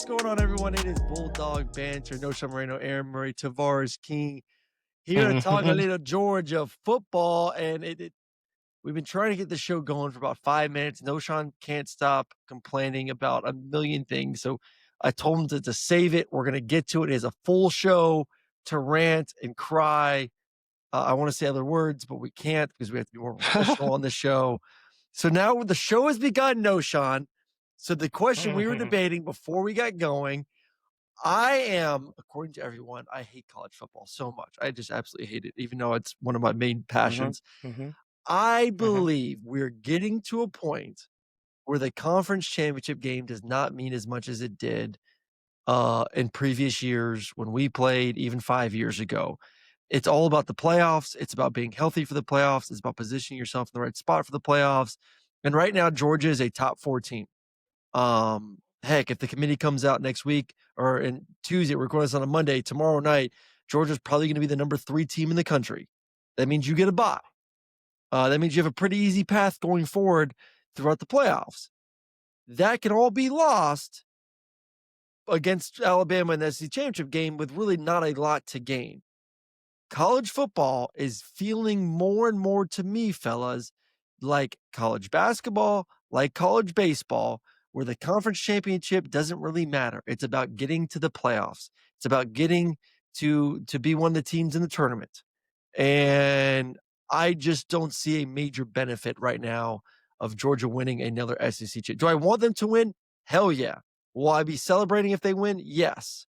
What's going on, everyone? It is Bulldawg, Banter, Knowshon Moreno, Aaron Murray, Tavarres King here to talk a little Georgia football. And we've been trying to get the show going for about 5 minutes. Knowshon can't stop complaining about a million things. So I told him to save it. We're going to get to it. It is a full show to rant and cry. I want to say other words, but we can't because we have to be more professional on the show. So now the show has begun, Knowshon. So the question we were debating before we got going, I am, according to everyone, I hate college football so much. I just absolutely hate it, even though it's one of my main passions. I believe we're getting to a point where the conference championship game does not mean as much as it did in previous years when we played, even 5 years ago. It's all about the playoffs. It's about being healthy for the playoffs. It's about positioning yourself in the right spot for the playoffs. And right now, Georgia is a top 4 team. Heck, if the committee comes out next week or in Tuesday, we're recording this on a Monday, tomorrow night, Georgia's probably going to be the number 3 team in the country. That means you get a bye. That means you have a pretty easy path going forward throughout the playoffs. That can all be lost against Alabama in the SEC championship game with really not a lot to gain. College football is feeling more and more to me, fellas, like college basketball, like college baseball, where the conference championship doesn't really matter. It's about getting to the playoffs. It's about getting to be one of the teams in the tournament. And I just don't see a major benefit right now of Georgia winning another SEC championship. Do I want them to win? Hell yeah. Will I be celebrating if they win? Yes.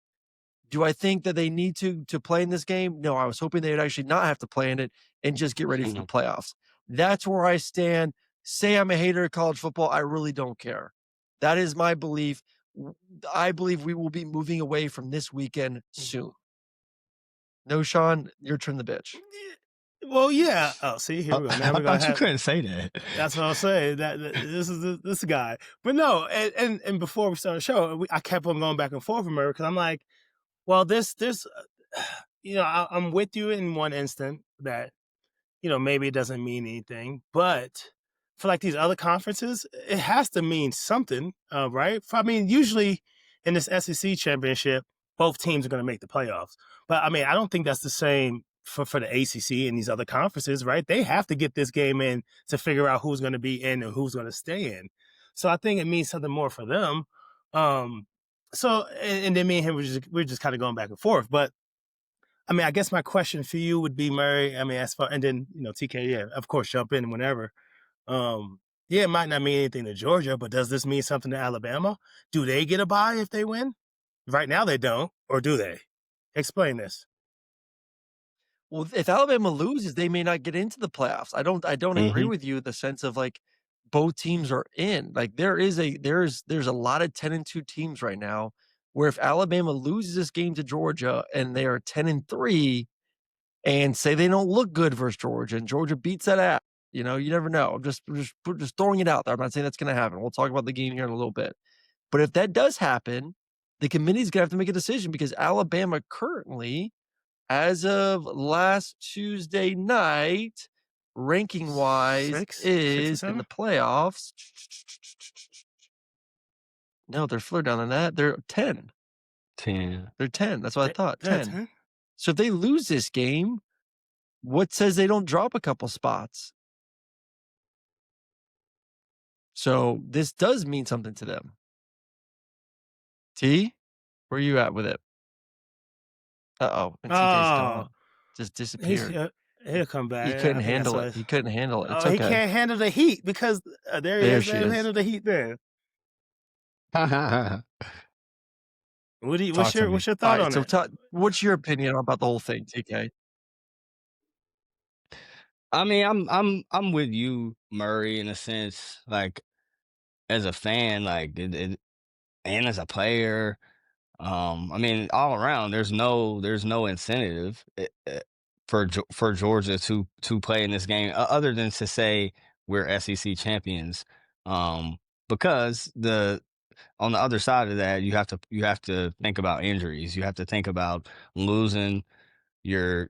Do I think that they need to play in this game? No, I was hoping they would actually not have to play in it and just get ready for the playoffs. That's where I stand. Say I'm a hater of college football. I really don't care. That is my belief. I believe we will be moving away from this weekend soon. Knowshon, your turn the bitch. Well, yeah. Oh, see, here we go. Now I thought you couldn't say that. That's what I was saying. That this is this guy. But no, and before we started the show, I kept on going back and forth with her because I'm like, well, this, I'm with you in one instant that, maybe it doesn't mean anything, but for like these other conferences, it has to mean something, right? I mean, usually in this SEC championship, both teams are going to make the playoffs. But I mean, I don't think that's the same for the ACC and these other conferences, right? They have to get this game in to figure out who's going to be in and who's going to stay in. So I think it means something more for them. So, and then me and him, we're just kind of going back and forth. But I mean, I guess my question for you would be, Murray, I mean, as far, and then, TK, yeah, of course, jump in whenever. Yeah, it might not mean anything to Georgia, but does this mean something to Alabama? Do they get a bye if they win? Right now they don't, or do they? Explain this. Well, if Alabama loses, they may not get into the playoffs. I don't agree with you in the sense of like both teams are in. Like there's a lot of 10-2 teams right now where if Alabama loses this game to Georgia and they are 10-3 and say they don't look good versus Georgia and Georgia beats that ass, you never know. I'm just throwing it out there. I'm not saying that's going to happen. We'll talk about the game here in a little bit. But if that does happen, the committee's going to have to make a decision because Alabama currently, as of last Tuesday night, ranking-wise, is in the playoffs. No, they're further down than that. They're 10. 10. They're 10. That's what I thought. 10. So if they lose this game, what says they don't drop a couple spots? So this does mean something to them. T, where are you at with it? Uh-oh. And TK's gone. Just disappeared. He'll come back. He couldn't handle it. He couldn't handle it. It's okay. He can't handle the heat because there he is. He can't handle the heat there. What's your thought on it? So what's your opinion about the whole thing, TK? I mean, I'm with you, Murray, in a sense, like as a fan, like and as a player. I mean, all around, there's no incentive for Georgia to play in this game other than to say we're SEC champions. Because on the other side of that, you have to think about injuries. You have to think about losing your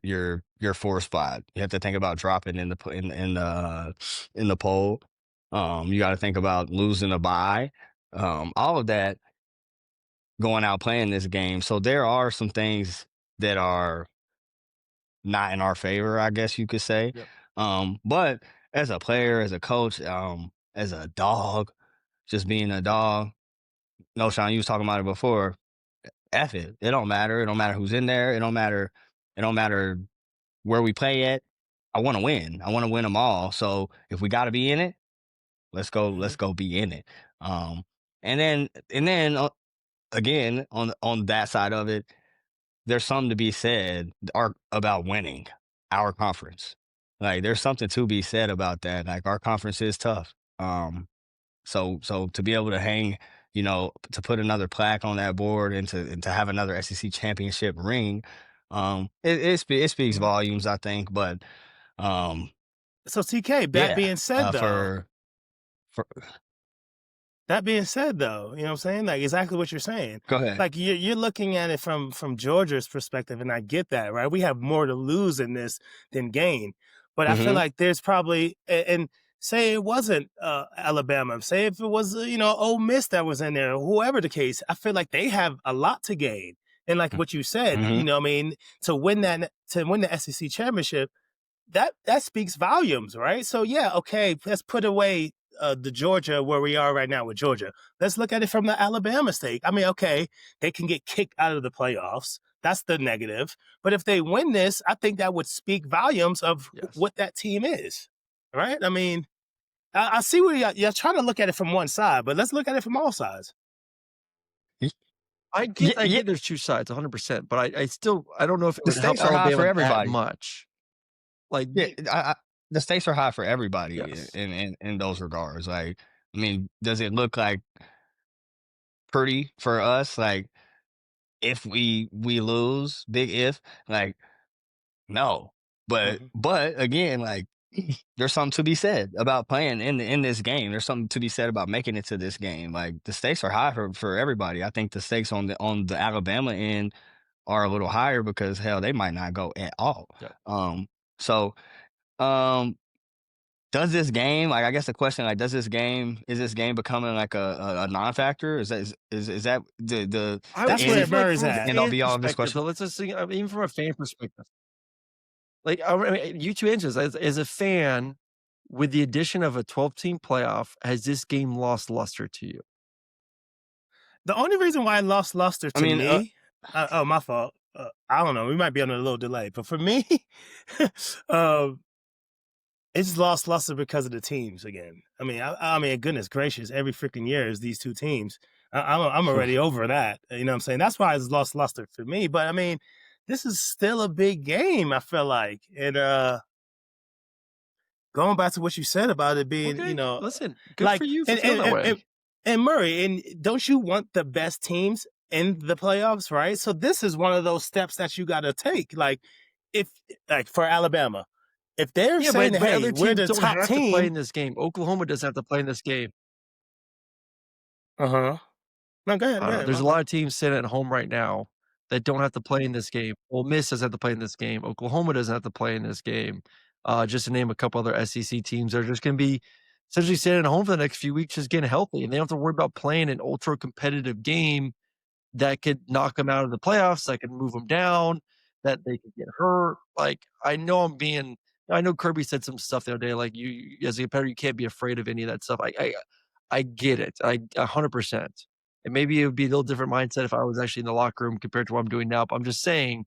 4th spot. You have to think about dropping in the poll. You got to think about losing a bye. All of that going out playing this game. So there are some things that are not in our favor, I guess you could say. Yep. But as a player, as a coach, as a dog, just being a dog. No, Sean, you was talking about it before. F it. It don't matter. It don't matter who's in there. It don't matter. It don't matter where we play at. I want to win. I want to win them all. So if we got to be in it, let's go. Mhm. Let's go be in it. Um, and then again on that side of it, there's something to be said about winning our conference. Like there's something to be said about that. Like our conference is tough. So to be able to hang, to put another plaque on that board and to have another SEC championship ring, it speaks Mhm. volumes, I think. But um, So TK, that yeah, being said though, for that being said, though, you know what I'm saying? Like exactly what you're saying. go ahead. Like you're looking at it from Georgia's perspective, and I get that, right? We have more to lose in this than gain, but I feel Hmm. like there's probably and say it wasn't Alabama, say if it was Ole Miss that was in there, whoever the case, I feel like they have a lot to gain. And like what you said, Hmm. I mean, to win the SEC championship, that speaks volumes, right? So yeah, okay, let's put away the Georgia where we are right now with Georgia. Let's look at it from the Alabama stake. I mean, okay, they can get kicked out of the playoffs. That's the negative. But if they win this, I think that would speak volumes of Yes. what that team is, right? I mean, I see where you're trying to look at it from one side, but let's look at it from all sides. I Yeah, get I yeah, get there's 2 sides 100%, but I still I don't know if it the would help stakes are high for Alabama that everybody. much. Like, Yeah, the the stakes are high for everybody yes. in those regards. Like, I mean, does it look like pretty for us? Like, if we lose, big if, like, no. But Mhm. but again, like, there's something to be said about playing in this game. There's something to be said about making it to this game. Like the stakes are high for everybody. I think the stakes on the Alabama end are a little higher because hell, they might not go at all. Yep. So um does this game, like, I guess the question, like, is this game becoming like a non-factor? Is that I the would That's say where end from, like, Murray's from a the at. end all fan be all of this perspective, question? though, let's just think, I mean, even from a fan perspective, like, I mean, you 2 answers. As a fan, with the addition of a 12-team playoff, has this game lost luster to you? The only reason why I lost luster I to mean, me, oh, my fault. I don't know. We might be on a little delay, but for me, um, it's lost luster because of the teams again. I mean, goodness gracious, every freaking year is these two teams. I'm already over that. You know what I'm saying? That's why it's lost luster for me. But I mean, this is still a big game. I feel like, and going back to what you said about it being, Okay, listen, good for like you for feeling that way. and Murray, and don't you want the best teams in the playoffs, right? So this is one of those steps that you got to take. Like if like for Alabama, if they're Yeah, saying, but "Hey, other we're teams the don't top have to play team," in this game. Oklahoma doesn't have to play in this game. uh huh. No, I go don't know. ahead, There's my a lot fault. of teams sitting at home right now that don't have to play in this game. Ole Miss doesn't have to play in this game. Oklahoma doesn't have to play in this game. Just to name a couple other SEC teams that are just going to be essentially sitting at home for the next few weeks, just getting healthy, and they don't have to worry about playing an ultra competitive game that could knock them out of the playoffs, that could move them down, that they could get hurt. Like, I know Kirby said some stuff the other day, like, you as a competitor, you can't be afraid of any of that stuff. I get it. 100%. And maybe it would be a little different mindset if I was actually in the locker room compared to what I'm doing now, but I'm just saying,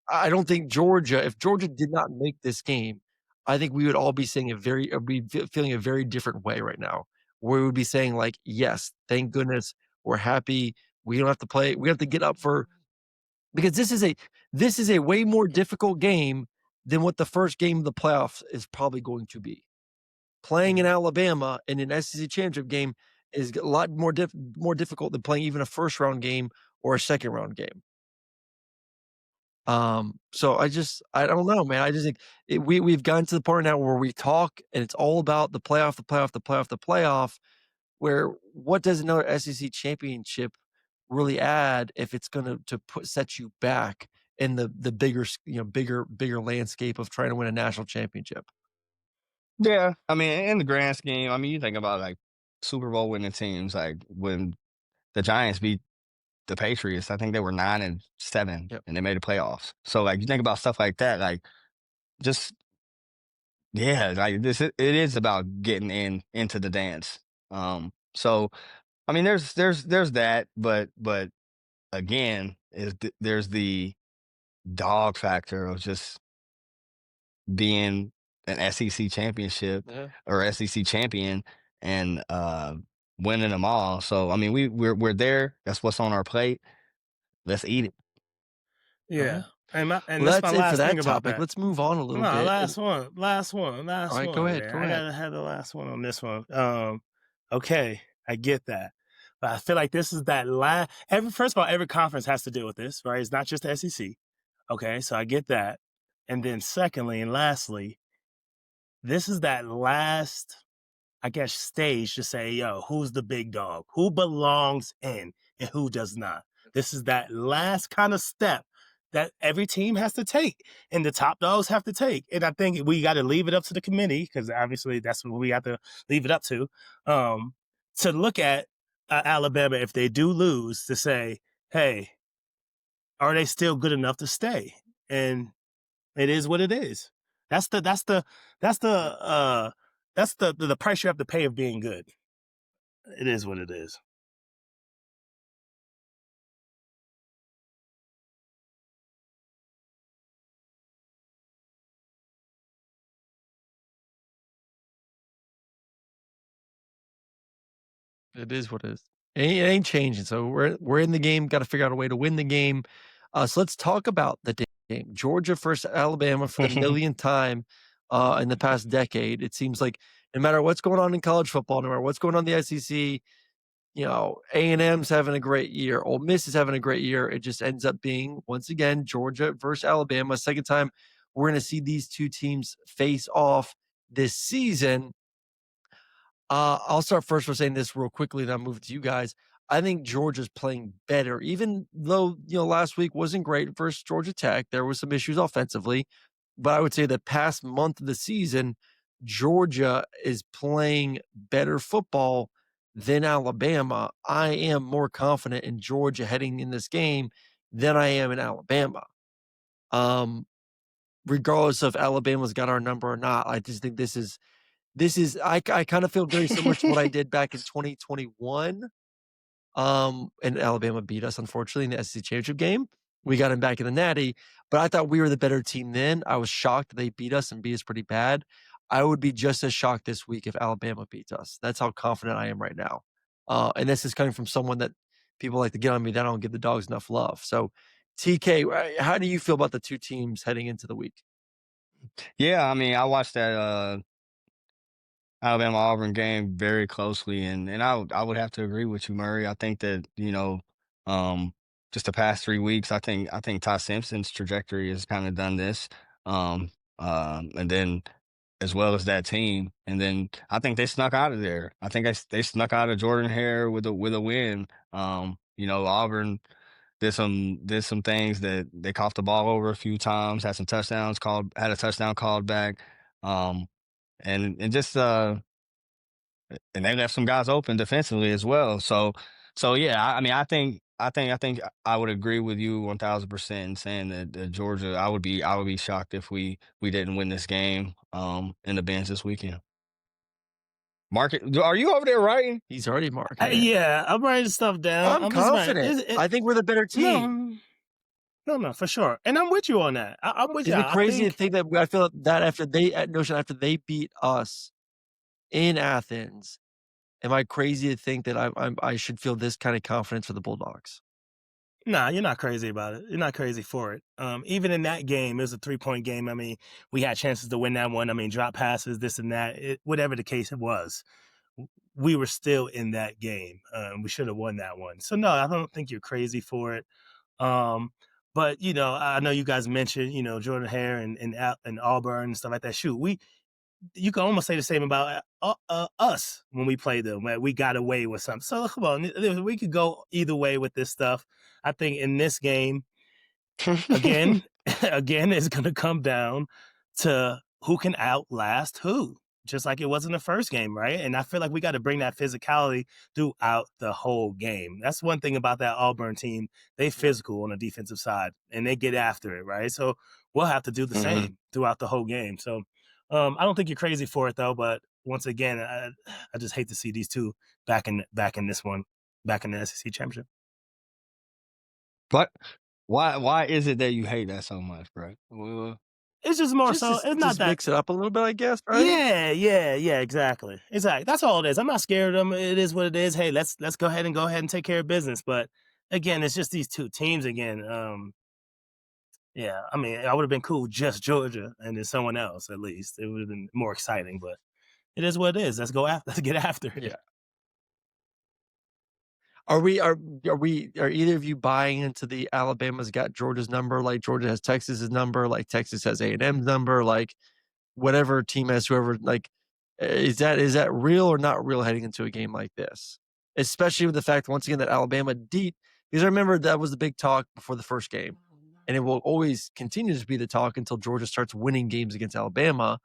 I don't think Georgia if Georgia did not make this game, I think we would all be saying a very be feeling a very different way right now, where we would be saying like, "Yes, thank goodness, we're happy. We don't have to play. We have to get up for," because this is a way more difficult game than what the first game of the playoffs is probably going to be. Playing in Mhm. Alabama in an SEC championship game is a lot more difficult than playing even a first round game or a second round game. So I don't know, man. I just think we've gotten to the point now where we talk and it's all about the playoff, the playoff, the playoff, the playoff. Where what does another SEC championship really add if it's going to put set you back in the bigger bigger landscape of trying to win a national championship? yeah, I mean, in the grand scheme, I mean, you think about like Super Bowl winning teams, like when the Giants beat the Patriots. I think they were 9-7, Yep. and they made the playoffs. So like you think about stuff like that, like just yeah, like it is about getting into the dance. So I mean, there's that, but again, there's the dog factor of just being an SEC championship Yeah. or SEC champion and winning them all. So I mean, we're there. That's what's on our plate. Let's eat it. All right. Yeah. And Well, that's my that's it for last thing that about topic. that. Let's move on a little No, bit. last All right, go one, ahead. man. Go I ahead. gotta have the last one on this one. Okay, I get that. But I feel like this is that last first of all, every conference has to deal with this, right? It's not just the SEC. Okay, so I get that. And then secondly and lastly, this is that last, I guess, stage to say, yo, who's the big dog? Who belongs in and who does not? This is that last kind of step that every team has to take and the top dogs have to take. And I think we got to leave it up to the committee, because obviously that's what we have to leave it up to look at Alabama if they do lose, to say, hey, are they still good enough to stay? And it is what it is. That's the the price you have to pay of being good. It is what it is. It is what it is. It ain't changing. So we're in the game. Got to figure out a way to win the game. So let's talk about the game. Georgia versus Alabama for the millionth time in the past decade. It seems like no matter what's going on in college football, no matter what's going on in the SEC, A&M's having a great year. Ole Miss is having a great year. It just ends up being, once again, Georgia versus Alabama. Second time we're going to see these two teams face off this season. I'll start first with saying this real quickly, then I'll move to you guys. I think Georgia's playing better, even though, last week wasn't great versus Georgia Tech. There was some issues offensively, but I would say the past month of the season, Georgia is playing better football than Alabama. I am more confident in Georgia heading in this game than I am in Alabama. Um, Regardless of Alabama's got our number or not, I just think this is I kind of feel very similar to what I did back in 2021. And Alabama beat us, unfortunately, in the SEC championship game. We got him back in the Natty, but I thought we were the better team then. I was shocked that they beat us and beat us pretty bad. I would be just as shocked this week if Alabama beats us. That's how confident I am right now. And this is coming from someone that people like to get on me that I don't give the Dogs enough love. So, TK, how do you feel about the two teams heading into the week? Yeah, I mean, I watched that Alabama Auburn game very closely, and I would have to agree with you, Murray. I think that um, just the past 3 weeks, I think Ty Simpson's trajectory has kind of done this, um, and then as well as that team, and then I think they snuck out of there. I think they snuck out of Jordan Hare with a win. Auburn did some things that they coughed the ball over a few times, had a touchdown called back. Um, and just and they left some guys open defensively as well. So yeah, I mean, I think I would agree with you 1,000% in saying that Georgia. I would be shocked if we didn't win this game in the bench this weekend. Market, are you over there writing? He's already marking it. Yeah, I'm writing stuff down. I'm I'm just writing. confident. I think we're the better team. No, for sure. And I'm with you on that. I'm with Is you. it I crazy to think think that I feel that after they at Knowshon, after they beat us in Athens, am I crazy to think that I should feel this kind of confidence for the Bulldogs? Nah, you're not crazy about it. You're not crazy for it. Even in that game, it was a 3-point game. I mean, we had chances to win that one. I mean, drop passes, this and that. Whatever the case it was, we were still in that game. We should have won that one. So no, I don't think you're crazy for it. But I know you guys mentioned Jordan Hare and Auburn and stuff like that. Shoot, you can almost say the same about us when we played them. Right? We got away with something. So come on, we could go either way with this stuff. I think in this game, again, again, it's going to come down to who can outlast who. just like it was in the first game, right? And I feel like we got to bring that physicality throughout the whole game. That's one thing about that Auburn team. They physical on the defensive side and they get after it, right? So we'll have to do the Mhm. same throughout the whole game. So I don't think you're crazy for it though, but once again, I just hate to see these two back in this one, back in the SEC championship. But why is it that you hate that so much, bro? It's just more Just so. to It's not just that. mix it up a little bit, I guess, right? Yeah, exactly. Exactly. That's all it is. I'm not scared of them. It is what it is. Hey, let's go ahead and take care of business. But again, it's just these two teams again. Yeah, I mean, I would have been cool just Georgia and then someone else at least. It would have been more exciting, but it is what it is. Let's go after let's get after it. Yeah. Are either of you buying into the Alabama's got Georgia's number, like Georgia has Texas's number, like Texas has A&M's number, like whatever team has whoever, like, is that real or not real heading into a game like this? Especially with the fact, once again, that Alabama deep, because I remember that was the big talk before the first game, and it will always continue to be the talk until Georgia starts winning games against Alabama.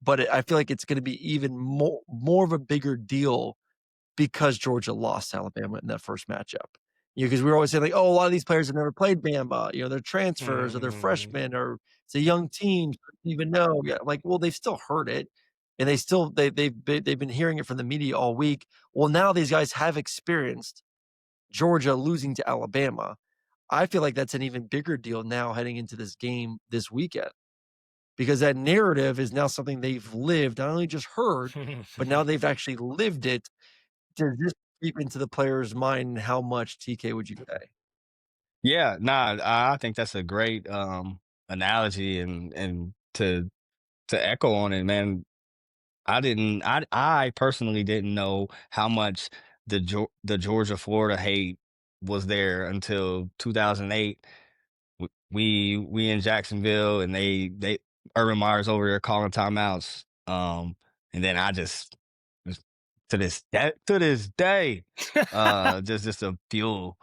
But I feel like it's going to be even more of a bigger deal because Georgia lost to Alabama in that first matchup. Because we were always saying like, "Oh, a lot of these players have never played Bama, they're transfers or they're Mhm. freshmen or it's a young team, so they don't even know." Yeah, like, well, they've still heard it, and they've been hearing it from the media all week. Well, now these guys have experienced Georgia losing to Alabama. I feel like that's an even bigger deal now heading into this game this weekend, because that narrative is now something they've lived, not only just heard, but now they've actually lived it. Does this creep into the player's mind, how much TK would you pay? Yeah, nah, I think that's a great analogy and to echo on it, man. I personally didn't know how much the Georgia Florida hate was there until 2008. We in Jacksonville and they Urban Meyer's over there calling timeouts. And then I just to this day, just a fuel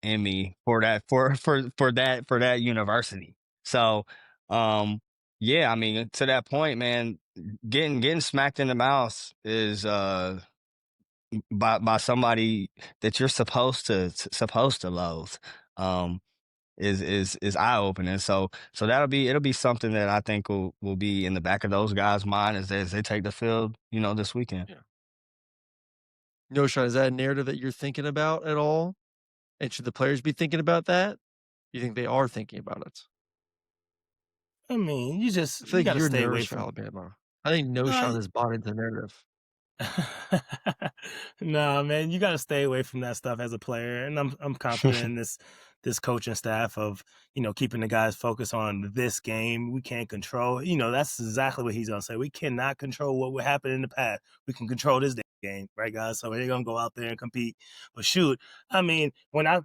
in me for that for that university. So yeah, I mean to that point, man, getting smacked in the mouth is by somebody that you're supposed to loathe. Um is eye opening. So it'll be something that I think will be in the back of those guys' mind as they take the field, this weekend. Yeah. Knowshon, is that a narrative that you're thinking about at all? And should the players be thinking about that? You think they are thinking about it? I mean, I feel you like got to you're stay away nervous for from. Alabama. I think Uh, Knowshon has bought into the narrative. No, man, you got to stay away from that stuff as a player, and I'm confident in this coaching staff of keeping the guys focused on this game. We can't control. That's exactly what he's gonna say. We cannot control what would happen in the past. We can control this game, right, guys? So they're gonna go out there and compete. But shoot, I mean, when I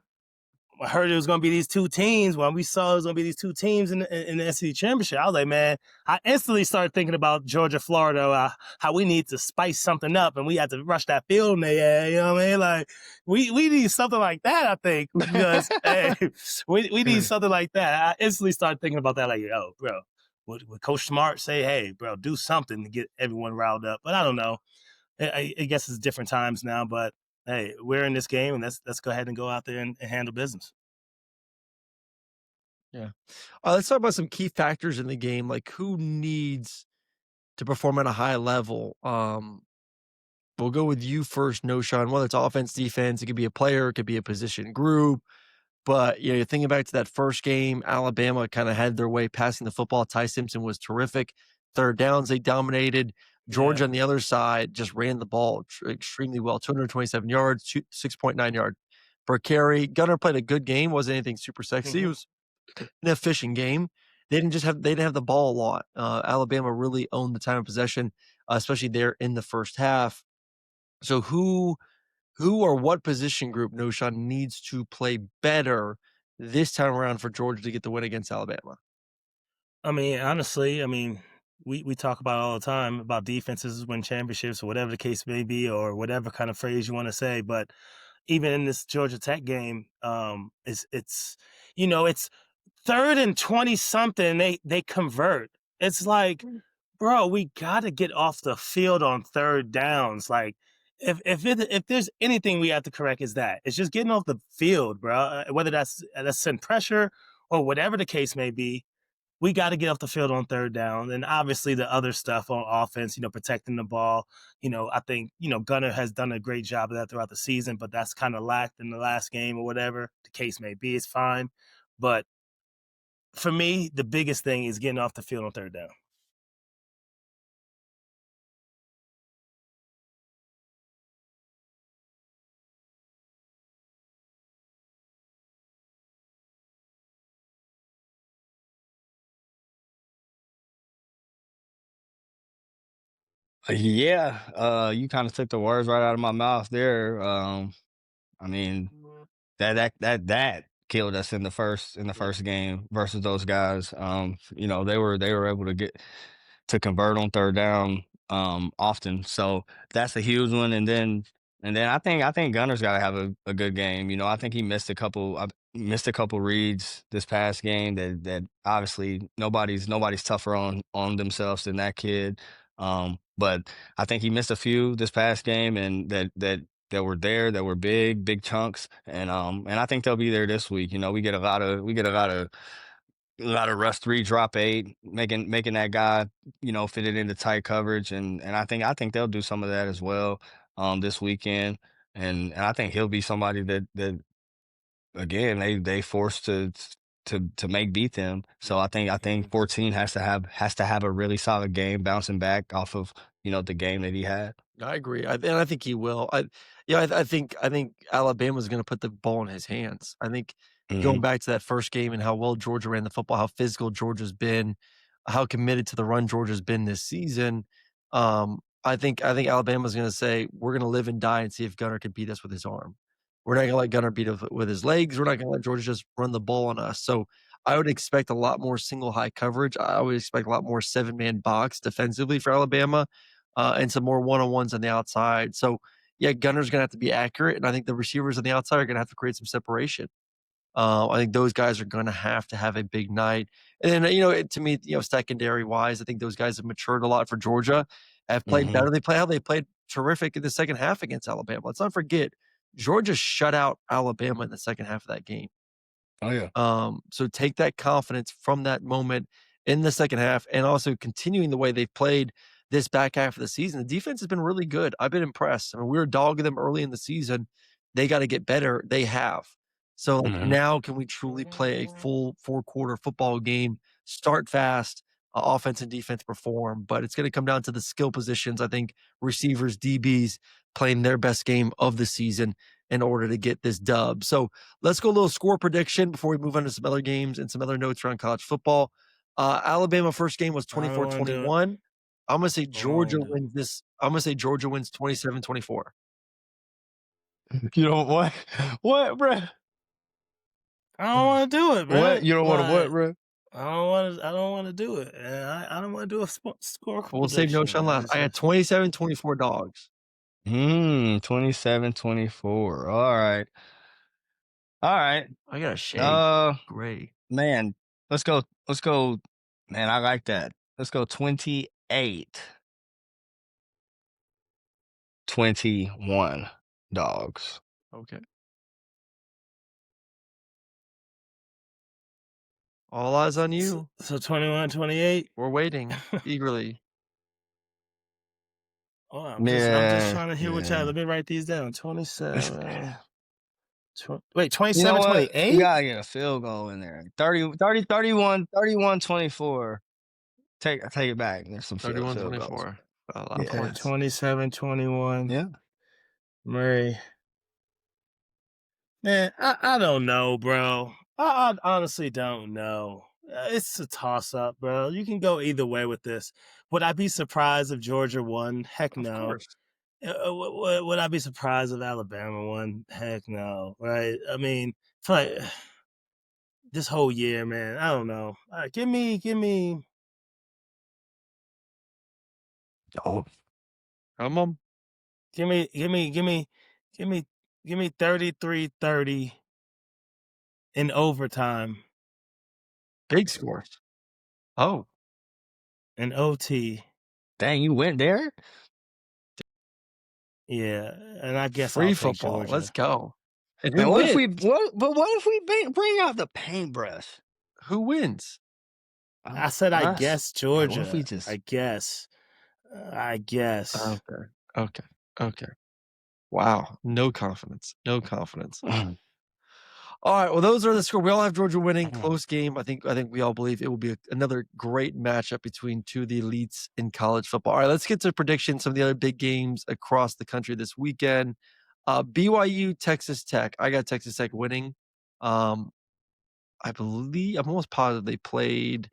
heard it was going to be these two teams. When we saw it was going to be these two teams in the SEC championship, I was like, man, I instantly started thinking about Georgia, Florida, how we need to spice something up and we had to rush that field in there. You know what I mean? Like, we need something like that, I think, because hey, we need something like that. I instantly started thinking about that, like, oh, bro, would Coach Smart say, hey, bro, do something to get everyone riled up? But I don't know. I guess it's different times now, but hey, we're in this game, and let's go ahead and go out there and handle business. Yeah. Let's talk about some key factors in the game, like who needs to perform at a high level. We'll go with you first, Knowshon. Whether it's offense, defense, it could be a player, it could be a position group. But, you're thinking back to that first game, Alabama kinda had their way passing the football. Ty Simpson was terrific. Third downs, they dominated. Yeah. Georgia on the other side just ran the ball extremely well, 227 yards, 6.9 yard per carry. Gunner played a good game, wasn't anything super sexy. It Mhm. was an efficient game. They didn't have the ball a lot. Alabama really owned the time of possession, especially there in the first half. So who or what position group Knowshon needs to play better this time around for Georgia to get the win against Alabama? I mean, honestly, we talk about all the time about defenses win championships or whatever the case may be, or whatever kind of phrase you want to say. But even in this Georgia Tech game, it's 3rd and 20 something. They convert. It's like, bro, we gotta get off the field on third downs. Like, if there's anything we have to correct, is that it's just getting off the field, bro. Whether that's send pressure or whatever the case may be, we got to get off the field on third down. And obviously the other stuff on offense, protecting the ball. I think Gunner has done a great job of that throughout the season, but that's kind of lacked in the last game or whatever the case may be. It's fine, but for me, the biggest thing is getting off the field on third down. Yeah, you kinda took the words right out of my mouth there. I mean, that killed us in the first game versus those guys. They were able to get to convert on third down often. So that's a huge one. And then I think Gunner's got to have a good game. I think he missed a couple reads this past game that obviously nobody's tougher on themselves than that kid. But I think he missed a few this past game, and that were there, that were big chunks, and I think they'll be there this week. We get a lot of rush 3, drop 8, making that guy, fit it into tight coverage, and I think they'll do some of that as well this weekend, and I think he'll be somebody that again they forced to make beat them. So I think 14 has to have a really solid game, bouncing back off of the game that he had. I agree, and I think he will. I think Alabama's gonna put the ball in his hands. I think going Hmm. back to that first game and how well Georgia ran the football, how physical Georgia's been, how committed to the run Georgia's been this season, I think Alabama's gonna say, "We're gonna live and die and see if Gunner can beat us with his arm. We're not gonna let Gunner beat us with his legs. We're not gonna let Georgia just run the ball on us." So, I would expect a lot more single high coverage. I would expect a lot more seven-man box defensively for Alabama, and some more one-on-ones on the outside. So, yeah, Gunner's gonna have to be accurate, and I think the receivers on the outside are gonna have to create some separation. I think those guys are gonna have to have a big night. And then, to me, secondary wise, I think those guys have matured a lot for Georgia, have played Hmm. better. They played terrific in the second half against Alabama. Let's not forget, Georgia shut out Alabama in the second half of that game. Oh yeah. So take that confidence from that moment in the second half and also continuing the way they've played this back half of the season. The defense has been really good. I've been impressed. I mean, we were dogging them early in the season. They got to get better. They have. So like Hmm. now, can we truly play a full 4-quarter football game? Start fast, offense and defense perform, but it's going to come down to the skill positions. I think receivers, DBs playing their best game of the season in order to get this dub. So let's go a little score prediction before we move on to some other games and some other notes around college football. Alabama first game was I don't want to do it. 24-21. I'm gonna say I don't Georgia want to do it. wins this. I'm gonna say Georgia wins 27-24. You know what? What, bruh? I don't want to do it, What? man. You don't want to what, Like, bruh? I don't want to. I don't want to do it. And I don't want to do a score We'll save prediction, Knowshon man. last. It's I had just 27-24 dogs. 27-24. All right. All right. I got a shade. Uh Gray. man, let's go. Man, I like that. Let's go 28-21 dogs. Okay. All eyes on you. so 21-28. We're waiting eagerly. Oh, I'm just Yeah, trying to hear what y'all. yeah. Let me write these down. 27. Wait, You know 27, what? We 28? gotta get a field goal in there. 31-24. I take it back. There's some field goals. 31-24. A lot of Okay, Yeah. points. 27-21. Yeah. Murray. Man, I don't know, bro. I honestly don't know. It's a toss up, bro. You can go either way with this. Would I be surprised if Georgia won? Heck Of no. course. Would I be surprised if Alabama won? Heck no. Right? I mean, I feel like this whole year, man. I don't know. Give me. Oh, Come on. Give me, give me, give me, give me, give me 33-30 in overtime Big scores. Oh, and OT. Dang, you went there? Yeah, and I guess I'll Free take football. Let's Georgia. go. And Man, who what if we wins? what if we bring out the paintbrush? Who wins? I said I Us? guess Like, what if we Georgia. just I guess. I guess. Okay. Okay. Okay. Wow. No confidence. No confidence. All right. Well, those are the score. We all have Georgia winning. Close game. I think we all believe it will be another great matchup between two of the elites in college football. All right, let's get to predictions. Some of the other big games across the country this weekend. BYU, Texas Tech. I got Texas Tech winning. Um, I'm almost positive they played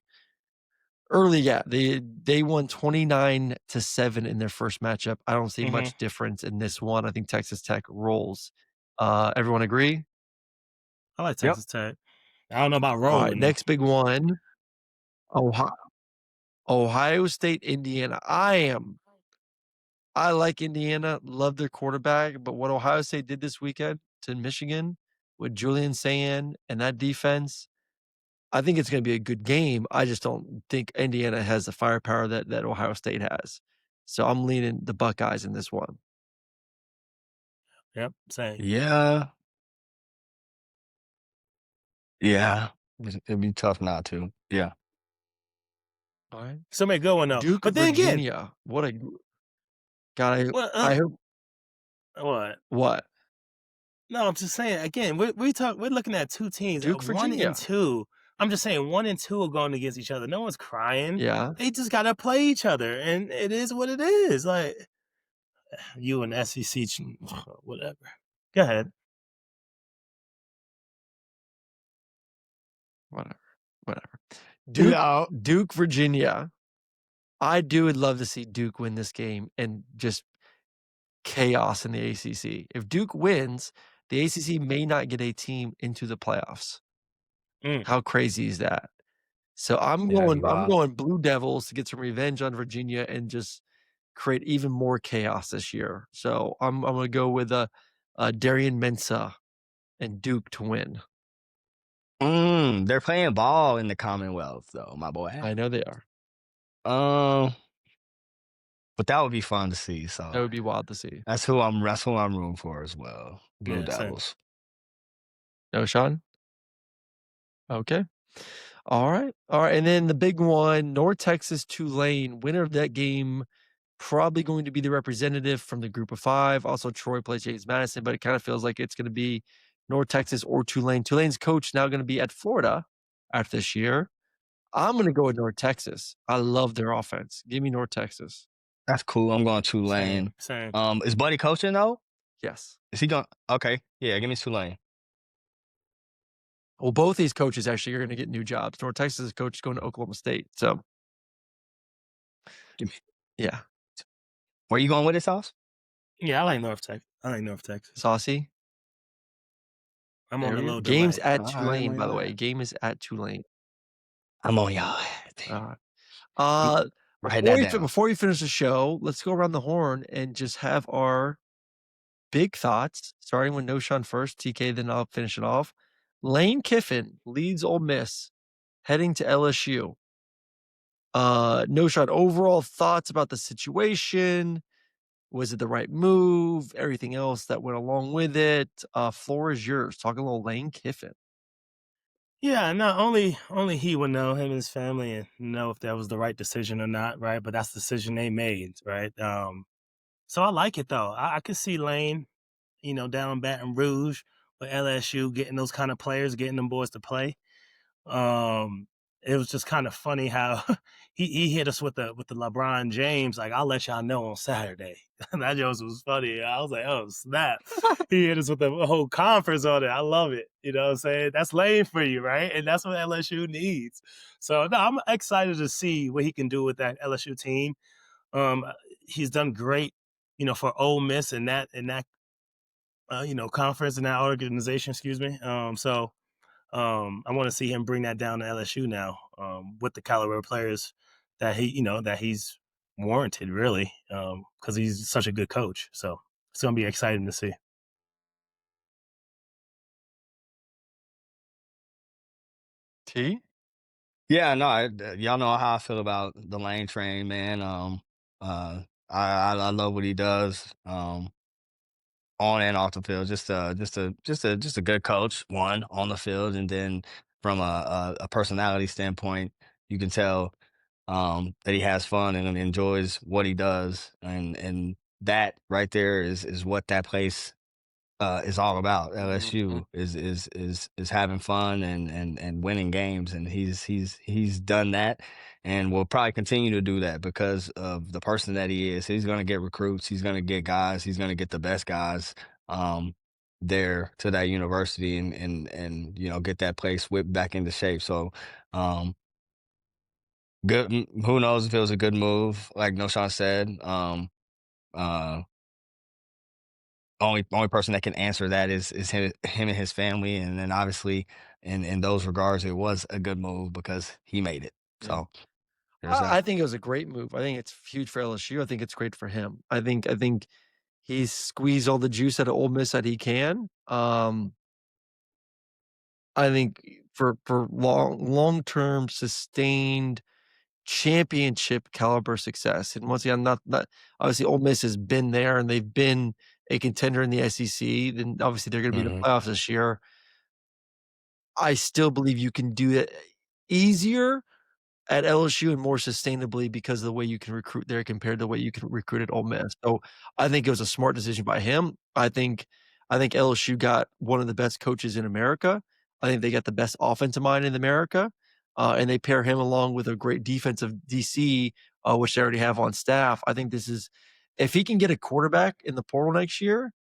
early. Yeah, they won 29-7 in their first matchup. I don't see Hmm. much difference in this one. I think Texas Tech rolls. Everyone agree? I like Yep. Texas Tech. I don't know about All right, rolling though. next big one. Ohio State, Indiana. I like Indiana, love their quarterback, but what Ohio State did this weekend to Michigan with Julian Sand and that defense, I think it's gonna be a good game. I just don't think Indiana has the firepower that Ohio State has. So I'm leaning the Buckeyes in this one. Yep, same. Yeah. Yeah. It'd be tough not to. Yeah. All right. Still may go one though. Duke, But then again, Virginia. What a God, well, I hope what? what? No, I'm just saying again. We're looking at two teams, Duke, 1 and Virginia. 2. I'm just saying 1 and 2 are going against each other. No one's crying. Yeah. They just gotta play each other, and it is what it is. Like you and SEC, whatever. Go ahead. Whatever. Whatever. Yeah. Duke, Virginia. Would love to see Duke win this game and just chaos in the ACC. If Duke wins, the ACC may not get a team into the playoffs. Mm. How crazy is that? So Yeah, that'd be I'm wild. going Blue Devils to get some revenge on Virginia and just create even more chaos this year. So I'm gonna go with Darian Mensah and Duke to win. They're playing ball in the Commonwealth though, my boy. I know they are. Um, but that would be fun to see. So That would be wild to see. that's who I'm rooting for as well. Blue Yeah, same. Devils. No, Sean? Okay. All right. All right. And then the big one, North Texas Tulane. Winner of that game probably going to be the representative from the group of five. Also, Troy plays James Madison, but it kind of feels like it's going to be North Texas or Tulane. Tulane's coach now going to be at Florida after this year. I'm going to go with North Texas. I love their offense. Give me North Texas. That's cool. I'm going Same. Tulane. Same. Is Buddy coaching though? Yes. Is he going? Okay, yeah. Give me Tulane. Well, both these coaches actually are going to get new jobs. North Texas' coach is going to Oklahoma State. So, Give me. yeah. Where you going with this sauce? Yeah, I like North Texas. I like North Texas. Saucy. I'm There on a we go. little Game's delay. at All right, I'm Tulane, on by the y'all. way. Game is at Tulane. I'm on y'all. All right. Uh, Write that down. before we finish the show, let's go around the horn and just have our big thoughts, starting with Knowshon first, TK, then I'll finish it off. Lane Kiffin leads Ole Miss heading to LSU. Knowshon, overall thoughts about the situation. Was it the right move? Everything else that went along with it. Floor is yours. Talking a little Lane Kiffin. Yeah, not only he would know, him and his family, and know if that was the right decision or not, right? But that's the decision they made, right? So I like it though. I could see Lane, down in Baton Rouge with LSU getting those kind of players, getting them boys to play. Um, it was just kind of funny how he hit us with the LeBron James, like, I'll let y'all know on Saturday. That just was funny. I was like, oh snap. He hit us with the whole conference on it. I love it. You know what I'm saying? That's lame for you, right? And that's what LSU needs. So no, I'm excited to see what he can do with that LSU team. Um, he's done great, for Ole Miss and that conference and that organization, excuse me. I want to see him bring that down to LSU now, with the caliber of players that he's warranted, really, because he's such a good coach. So it's gonna be exciting to see. T? Yeah, no, y'all know how I feel about the Lane train, man. I love what he does. On and off the field. Just a good coach, one on the field, and then from a personality standpoint, you can tell that he has fun and enjoys what he does, and that right there is what that place is all about. Mhm. LSU is having fun and winning games, and he's done that, and will probably continue to do that because of the person that he is. He's going to get recruits. He's going to get guys. He's going to get the best guys um, there to that university, and get that place whipped back into shape. So. Good. Who knows if it was a good move? Like Knowshon said, uh, only person that can answer that is him and his family, and then obviously in those regards, it was a good move because he made it. Yeah. So there's I that. think it was a great move. I think it's huge for LSU. I think it's great for him. I think he's squeezed all the juice out of Ole Miss that he can. I think for long-term sustained championship caliber success, and once again, not obviously Ole Miss has been there and they've been a contender in the SEC, then obviously they're gonna be in the Hmm. playoffs this year. I still believe you can do it easier at LSU and more sustainably because of the way you can recruit there compared to the way you can recruit at Ole Miss. So I think it was a smart decision by him. I think LSU got one of the best coaches in America. I think they got the best offensive mind in America, and they pair him along with a great defensive DC, which they already have on staff. I think this is if he can get a quarterback in the portal next year,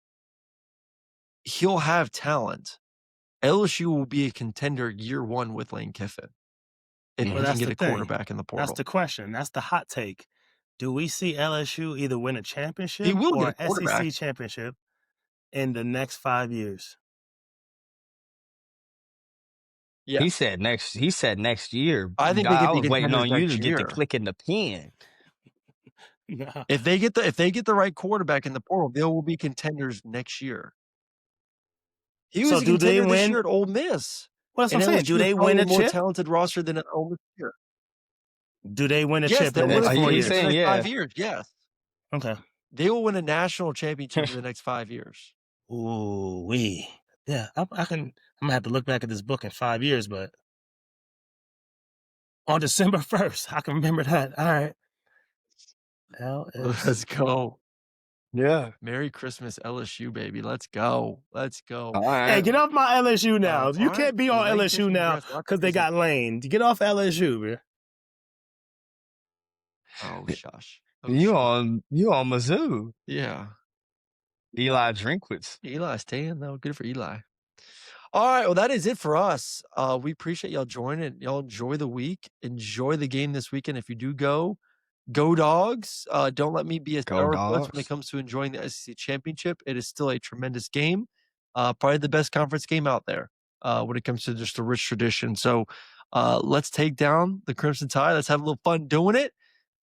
he'll have talent. LSU will be a contender year one with Lane Kiffin if Well, he Hmm. can that's get the a thing. quarterback in the That's portal. the question. That's the hot take. Do we see LSU either win a He championship will get or a an quarterback. SEC championship in the next 5 years? He Yes. said next. He said next year. I think they I could be was waiting contenders on you to next get the year. click in the pen. Nah. If they get the right quarterback in the portal, they will be contenders next year. He So was a do they contender this win? year at Ole Miss, Well, that's what and I'm saying. Do LSU is they probably win a a more chip? talented roster than at Ole Miss this year. Do they win a Yes, chip in they'll the win next a four He's championship in the saying years? next 5 yeah. years, yes. Okay. They will win a national championship in the next 5 years. Ooh wee. Yeah, I can. I'm gonna have to look back at this book in 5 years, but on December 1st, I can remember that. All right. Let's LSU. go. Yeah. Merry Christmas, LSU, baby. Let's go. Let's go. All Hey, right. get off my LSU now. You Alright. can't be Well, on Lane LSU Kiffin, now congrats. Well, that's because they amazing. got Lane. Get off LSU, man. Oh, shush. Oh, You shush. on you on Mizzou? Yeah. Eli Drinkwitz. Eli's staying, though. Good for Eli. All right, well, that is it for us. We appreciate y'all joining. Y'all enjoy the week. Enjoy the game this weekend. If you do go Dogs. Don't let me be a Go sourpuss when it Dogs. comes to enjoying the SEC championship. It is still a tremendous game. Probably the best conference game out there when it comes to just a rich tradition. So let's take down the Crimson Tide. Let's have a little fun doing it.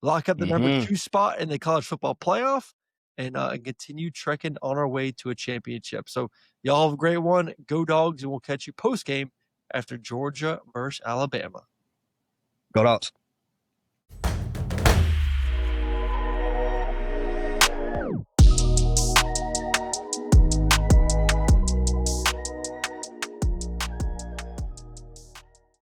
Lock up the number Hmm. 2 spot in the college football playoff and continue trekking on our way to a championship. So y'all have a great one. Go Dogs, and we'll catch you post game after Georgia versus Alabama. Go Dogs.